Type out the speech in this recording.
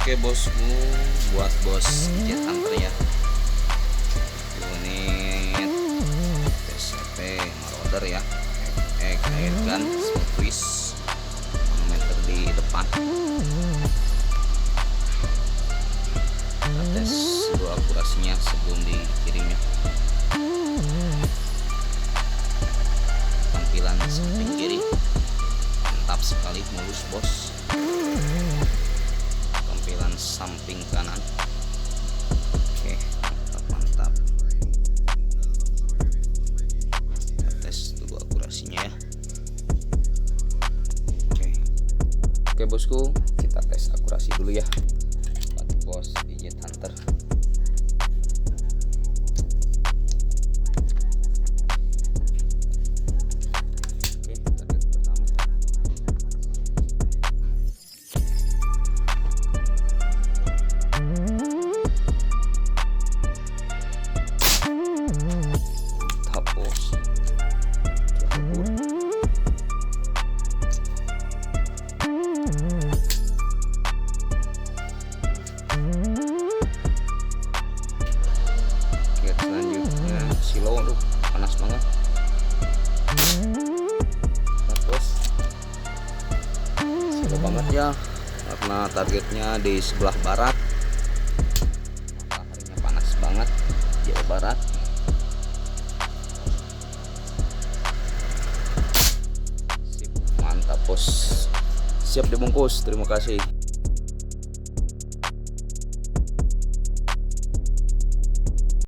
Oke bosku, buat bos Jet Hunter ya, unit PCP Marauder ya, airgun twist meter di depan. Kita tes dua akurasinya sebelum dikirimnya. Tampilan samping kiri mantap sekali, mulus bos. Tampilan samping kanan, oke, mantap. Kita tes dulu akurasinya ya. Oke bosku, kita tes akurasi dulu ya buat bos Jet Hunter. Oke, target pertama. Mantap bos. Oke, selanjutnya silo, aduh panas banget. Terus silo banget ya, karena targetnya di sebelah barat, mataharinya panas banget Jawa Barat. Sip, mantap bos, siap dibungkus. Terima kasih.